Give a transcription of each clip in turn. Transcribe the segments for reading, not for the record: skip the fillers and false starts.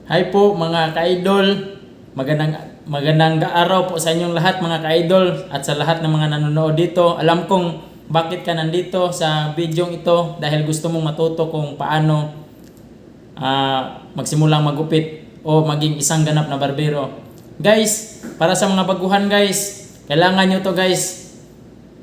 Hi po mga ka-idol. Magandang araw po sa inyong lahat mga ka-idol at sa lahat ng mga nanonood dito. Alam kong bakit ka nandito sa video ito dahil gusto mong matuto kung paano magsimulang magupit o maging isang ganap na barbero. Guys, para sa mga baguhan guys, kailangan nyo to guys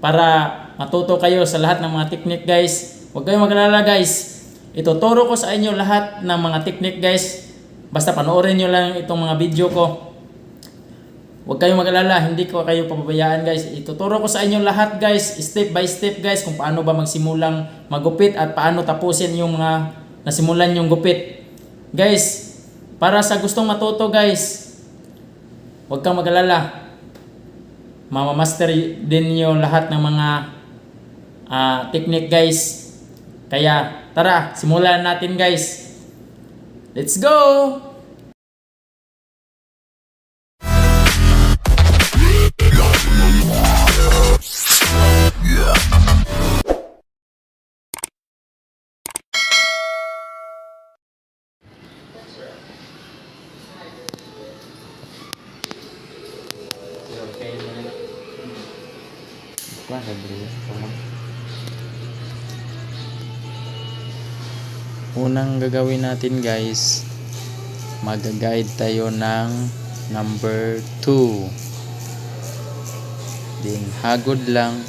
para matuto kayo sa lahat ng mga technique guys. Huwag kayong mag-alala guys. Ituturo ko sa inyo lahat ng mga technique guys. Basta panoorin nyo lang itong mga video ko. Huwag kayong mag-alala, hindi ko kayo pababayaan guys. Ituturo ko sa inyo lahat guys, step by step guys, kung paano ba magsimulang magupit at paano tapusin yung mga nasimulan yung gupit. Guys, para sa gustong matuto guys, huwag kang mag-alala. Mamamaster din nyo lahat ng mga technique guys. Kaya tara, simulan natin guys. Let's go! Unang gagawin natin guys, mag-guide tayo ng number 2. Then hagod lang.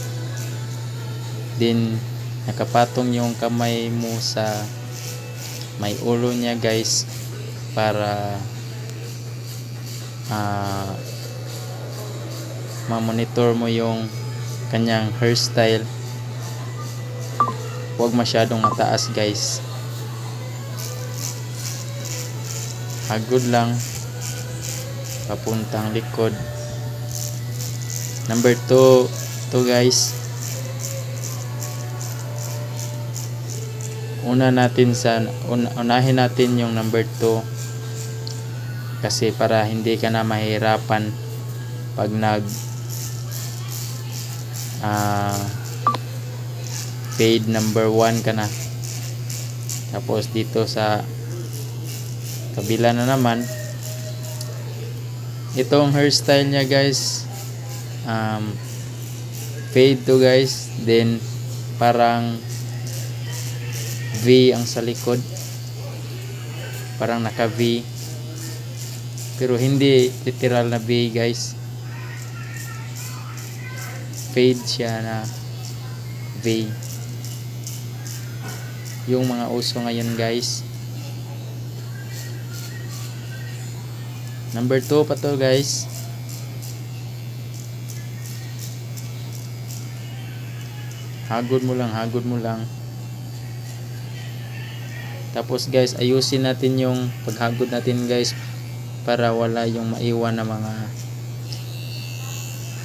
Then nakapatong yung kamay mo sa may ulo niya guys para ma-monitor mo yung kanyang hairstyle. Huwag masyadong mataas guys. Hagod lang papuntang likod. Number 2 to guys. Unahin natin yung number 2 kasi para hindi ka na mahirapan pag fade number 1 ka na. Tapos dito sa kabila na naman, itong hairstyle niya guys, fade to guys, then parang V ang sa likod, parang naka V pero hindi literal na V guys, fade siya na V, yung mga uso ngayon guys. Number 2 pa to guys. Hagod mo lang. Tapos guys, ayusin natin yung paghagod natin guys para wala yung maiwan na mga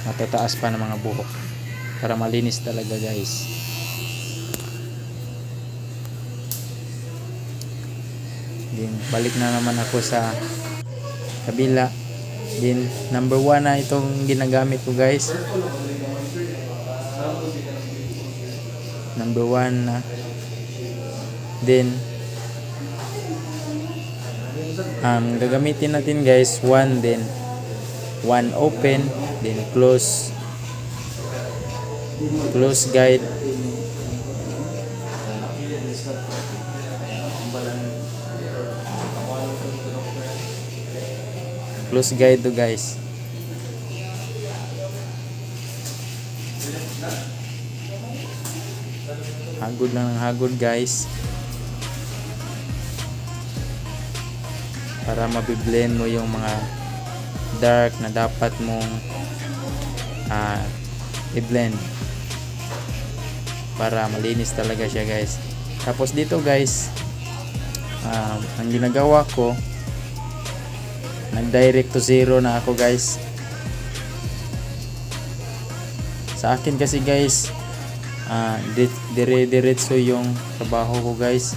matataas pa na mga buhok, para malinis talaga guys. Then balik na naman ako sa kabila. Then number 1 na itong ginagamit ko guys. Number 1 na. Then gagamitin natin guys 1, then 1 open, then close guide. Close guide to guys. Hagod lang ng hagod guys para mabiblend mo yung mga dark na dapat mong i-blend para malinis talaga siya guys. Tapos dito guys, ang ginagawa ko, nag-direct to 0 na ako guys. Sa akin kasi guys, dire-diretso yung trabaho ko guys.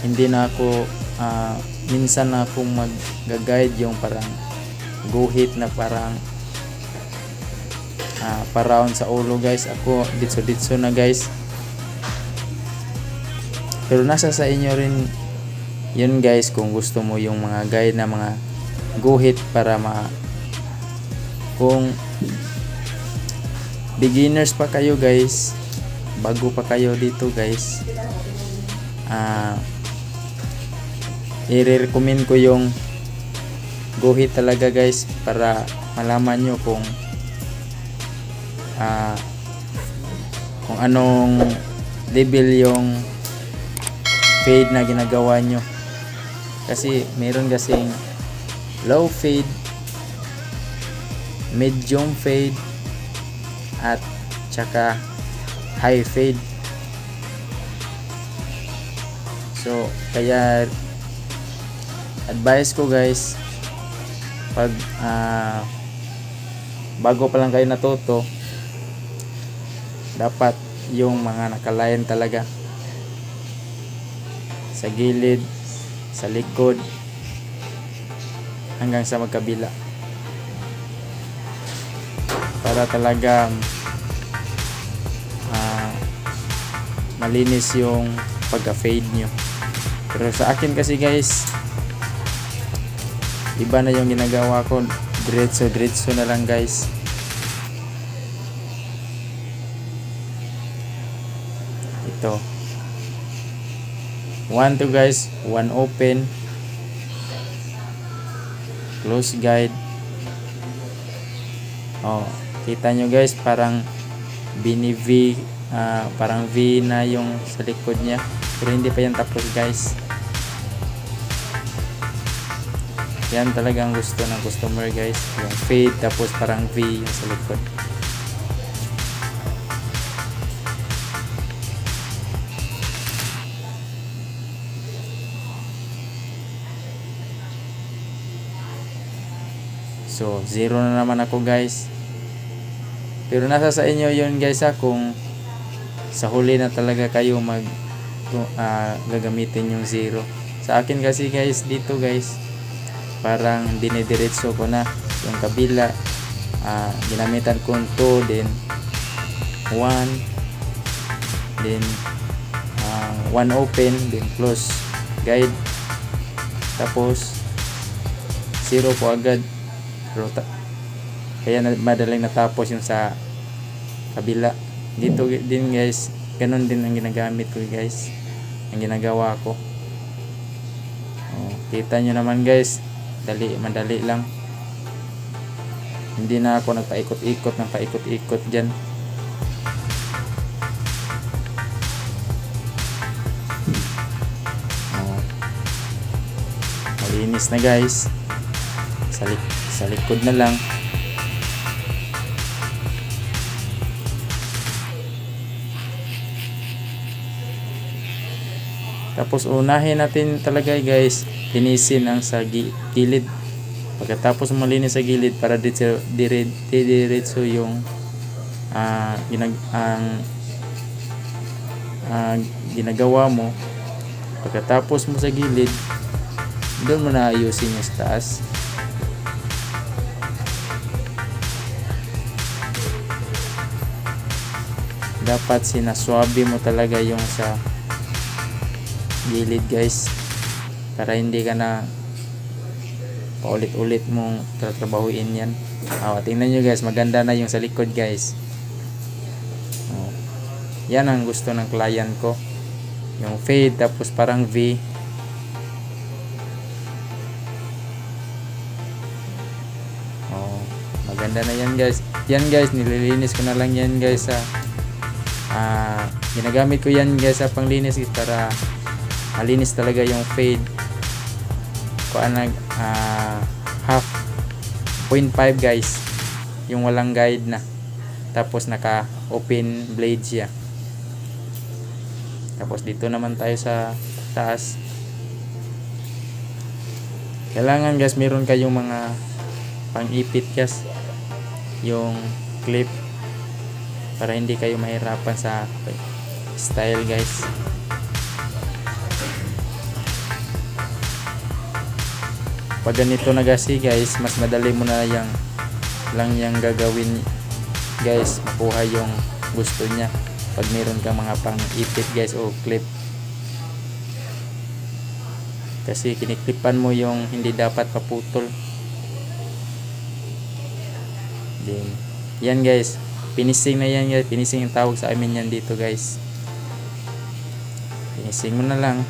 Hindi na ako minsan na akong mag-guide yung parang guhit na parang pa-round sa ulo guys. Ako ditso na guys. Pero nasa sa inyo rin Yun guys, kung gusto mo yung mga guide na mga guhit para kung beginners pa kayo guys, bago pa kayo dito guys, i-recommend ko yung guhit talaga guys, para malaman nyo kung anong level yung fade na ginagawa nyo. Kasi meron kasing low fade, medium fade, at tsaka high fade. So kaya advice ko guys, pag bago pa lang kayo natuto, dapat yung mga nakalayan talaga sa gilid, sa likod, hanggang sa magkabila, para talaga malinis yung pagka-fade nyo. Pero sa akin kasi guys, iba na yung ginagawa ko, diretso na lang guys. Ito 1 to guys, 1 open, close guide. Kita nyo guys, parang V, parang V na yung sa likod nya, pero hindi pa yan tapos guys. Yan talaga ang gusto ng customer guys, yung fade tapos parang V yung sa likod. So 0 na naman ako guys, pero nasa sa inyo yun guys, kung sa huli na talaga kayo gagamitin yung 0. Sa akin kasi guys, dito guys, parang dinidiretso ko na yung kabila, ginamitan ko 2, then 1, then 1 open, then close guide, tapos 0 po agad. Pero kaya madaling natapos yung sa kabila. Dito din guys, ganun din ang ginagamit ko guys, ang ginagawa ko. Kita nyo naman guys, madali lang. Hindi na ako nagpaikot-ikot ng paikot-ikot dyan. Malinis na guys, sa likod na lang. Tapos unahin natin talaga guys, linisin ang sa gilid. Pagkatapos malinis sa gilid, para diretso yung ginagawa mo. Pagkatapos mo sa gilid, doon mo na ayusin yung sa taas. Dapat sinaswabe mo talaga yung sa gilid guys, para hindi ka na paulit-ulit mong tatrabahuin yan. Tingnan nyo guys, maganda na yung sa likod guys. Yan ang gusto ng client ko, yung fade tapos parang V. Maganda na yan guys. Yan guys, nililinis ko na lang yan guys. Ginagamit ko yan guys sa panglinis para malinis talaga yung fade. Half 0.5 guys, yung walang guide na, tapos naka open blade siya. Tapos dito naman tayo sa taas. Kailangan guys meron kayong mga pang-ipit guys, yung clip, para hindi kayo mahirapan sa style guys. Pag ganito na kasi guys, mas madali mo na yung gagawin guys, makuha yung gusto niya pag meron ka mga pang ipit guys o clip. kasi kiniklipan mo yung hindi dapat paputol. Then yan guys, finishing na yan guys. Finishing yung tawag sa amin yan dito guys. Finishing mo na lang.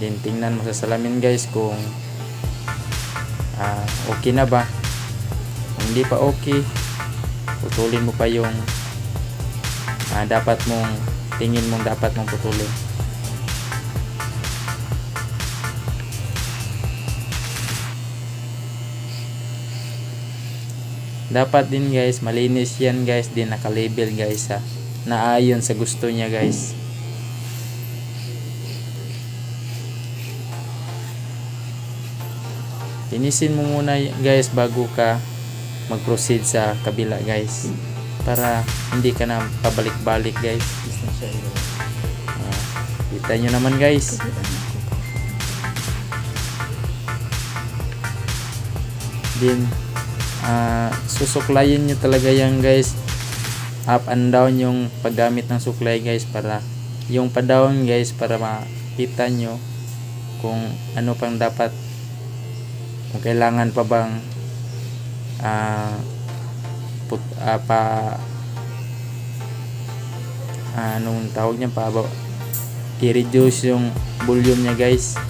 Then tingnan mo sa salamin guys kung okay na ba. Kung hindi pa okay, putulin mo pa yung dapat mong tingin mong dapat mong putulin. Dapat din guys malinis yan guys, din naka-label guys naayon sa gusto niya guys. Linisin mo muna guys bago ka mag-proceed sa kabila guys, para hindi ka na pabalik-balik guys. Kita nyo naman guys. Din susuklayin nyo talaga yan guys, up and down yung paggamit ng suklay guys, para yung pa-down guys, para makita nyo kung ano pang dapat, kung kailangan pa bang anong tawag niya, i-reduce yung volume niya guys.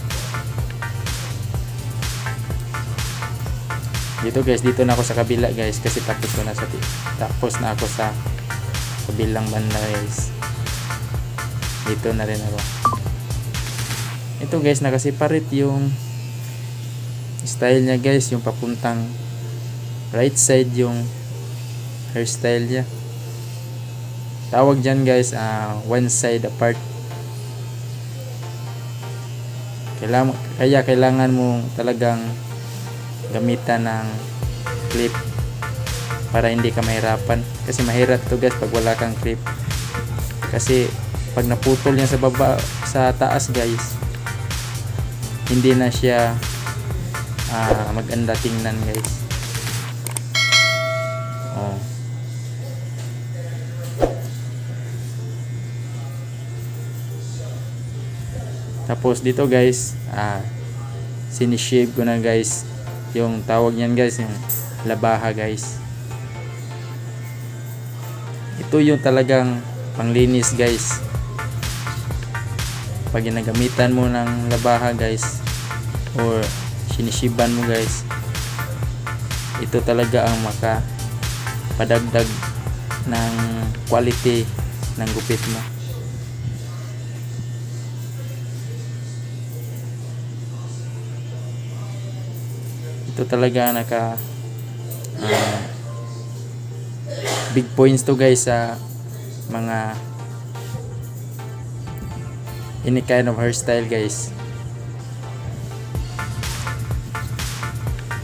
Dito guys, dito na ako sa kabila guys, kasi tapos na ako sa kabilang banda guys. Dito na rin ako. Ito guys, nakasiparate yung style niya guys, yung papuntang right side yung hairstyle niya. Tawag dyan guys, one side apart. Kaya kailangan mo talagang gamitan ng clip para hindi ka mahirapan, kasi mahirap to guys pag wala kang clip, kasi pag naputol yan sa baba, sa taas guys, hindi na siya maganda tingnan guys. Tapos dito guys, sinishave ko na guys, yung tawag niyan guys, yung labaha guys. Ito yung talagang panglinis guys. Pag ginagamitan mo ng labaha guys, or sinishiban mo guys, ito talaga ang padagdag ng quality ng gupit mo. Ito talaga big points to guys sa mga any kind of hairstyle guys,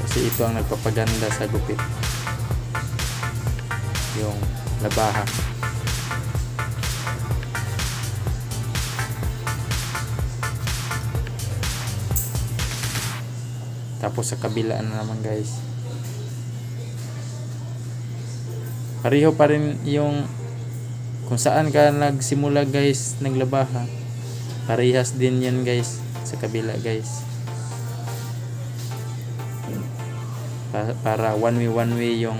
kasi ito ang nagpapaganda sa gupit, yung labaha. Tapos sa kabila na naman guys, pareho pa rin yung kung saan ka nagsimula guys naglabaha, parehas din yan guys sa kabila guys, para one way yung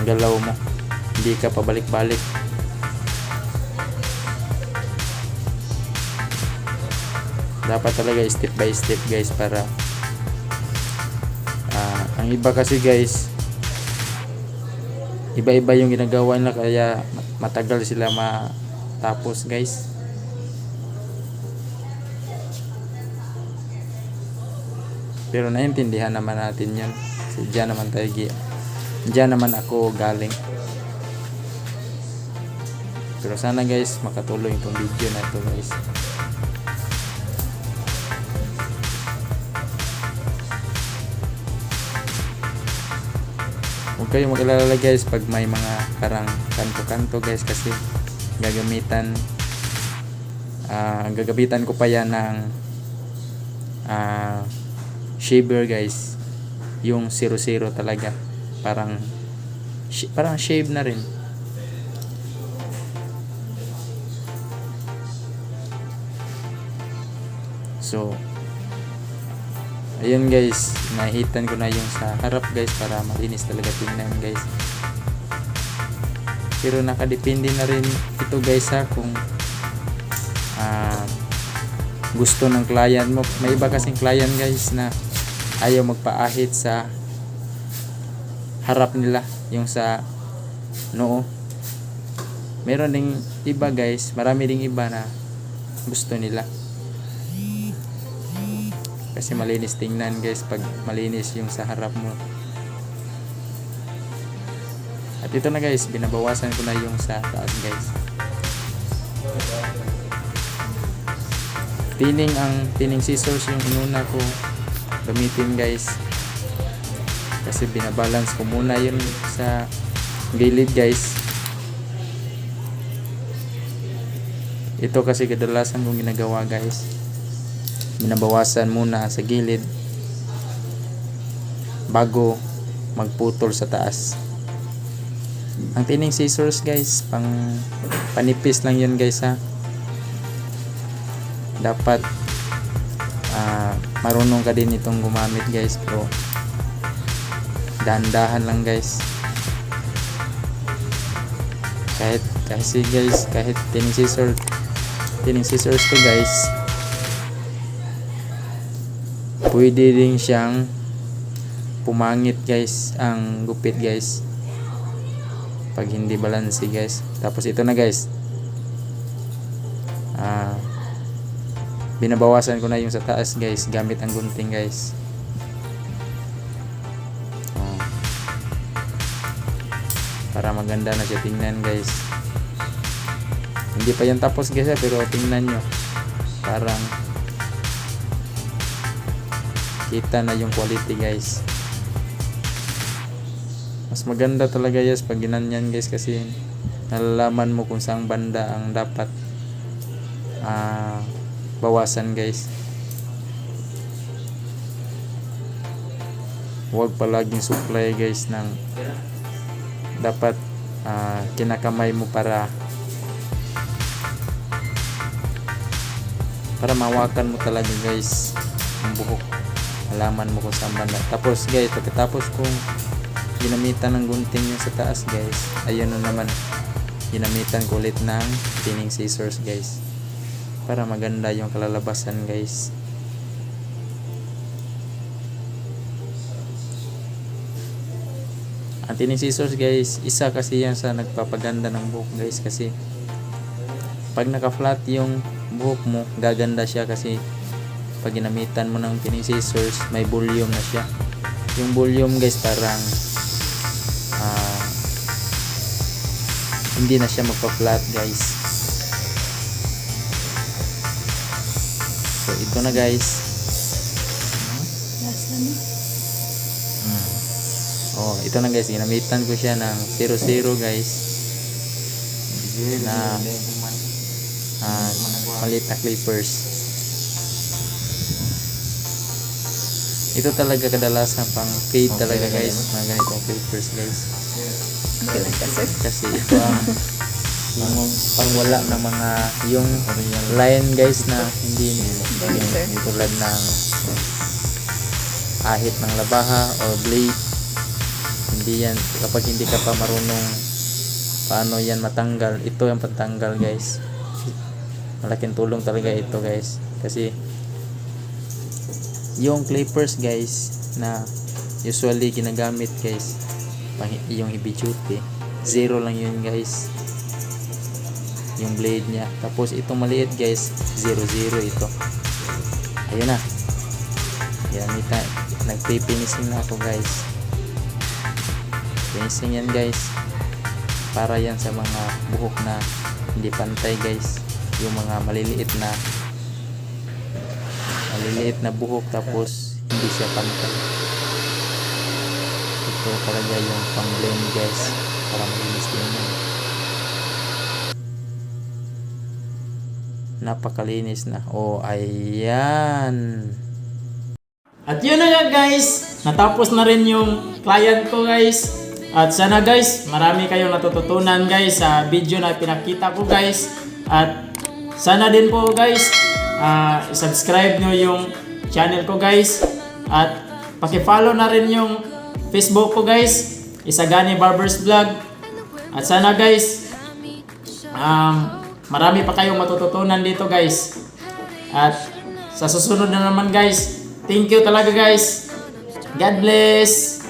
galaw mo, hindi ka pabalik-balik. Dapat talaga step by step guys, para ang iba kasi guys, iba-iba yung ginagawa nila, kaya matagal sila matapos guys. Pero naintindihan naman natin yun, kasi diyan naman ako galing. Pero sana guys makatulong itong video na ito guys. Huwag kayong mag-alala guys pag may mga parang kanto-kanto guys, kasi gagabitan ko pa yan ng shaver guys, yung 00 talaga, parang shave na rin. So ayun guys, nahitan ko na yung sa harap guys para malinis talaga tingnan guys. Pero nakadepende na rin ito guys ha, kung gusto ng client mo. May iba kasing client guys na ayaw magpaahit sa harap nila, yung sa noo. Meron ding iba guys, marami ding iba na gusto nila kasi malinis tingnan guys pag malinis yung sa harap mo. At ito na guys, binabawasan ko na yung sa taas guys. Tining scissors yung inuna ko gamitin guys, kasi binabalance ko muna yun sa gilid guys. Ito kasi kadalasan kong ginagawa guys, binabawasan muna sa gilid bago magputol sa taas. Ang tining scissors guys, panipis lang yun guys ha. Dapat marunong ka din itong gumamit guys, pero dahan-dahan lang guys. Kahit tining scissors to guys, pwede rin siyang pumangit guys ang gupit guys pag hindi balanse guys. Tapos ito na guys, binabawasan ko na yung sa taas guys gamit ang gunting guys. Para maganda na siya tingnan guys. Hindi pa yan tapos guys pero tingnan nyo, parang kita na yung quality guys. Mas maganda talaga guys pag ginanyan guys, kasi nalalaman mo kung saang banda ang dapat bawasan guys. Huwag palaging supply guys ng dapat kinakamay mo para mawakan mo talaga guys ang buhok, alaman mo kung saan banda. Tapos guys, pagkatapos kung ginamitan ng gunting yung sa taas guys, ayun na naman, ginamitan ko ulit ng tining scissors guys para maganda yung kalalabasan guys. Ang tining scissors guys, isa kasi yan sa nagpapaganda ng buhok guys, kasi pag naka-flat yung buhok mo, gaganda siya kasi pag ginamitan mo ng tining scissors, may volume na siya. Yung volume guys, parang hindi na siya magpa-flat guys. So ito na guys. Ito na guys, ginamitan ko siya ng 00 guys na maliit na clippers. Ito talaga kadalasan pang fade talaga guys, mga ganitong clippers guys. Kasi ito ang pangwala ng mga yung line guys na hindi tulad ng ahit ng labaha or blade. Hindi yan, kapag hindi ka pa marunong paano yan matanggal, ito yung pantanggal guys. Malaking tulong talaga ito guys, kasi yung clippers guys na usually ginagamit guys yung heavy duty, 0 lang yun guys yung blade nya. Tapos itong maliit guys, 00 ito. Ayun na, nagpipinising na ako guys. Finishing yan guys, para yan sa mga buhok na hindi pantay guys, yung mga maliliit na buhok tapos hindi siya pantay. Ito talaga yung pang blend guys, para malinis din yan. Napakalinis na. Ayan. At yun na nga guys, natapos na rin yung client ko guys. At sana guys, marami kayong natututunan guys sa video na pinakita ko guys. At sana din po guys, subscribe nyo yung channel ko guys. At paki-follow na rin yung Facebook ko guys, Isagani Barbers Vlog. At sana guys, marami pa kayong matututunan dito guys. At sa susunod na naman guys, thank you talaga guys. God bless.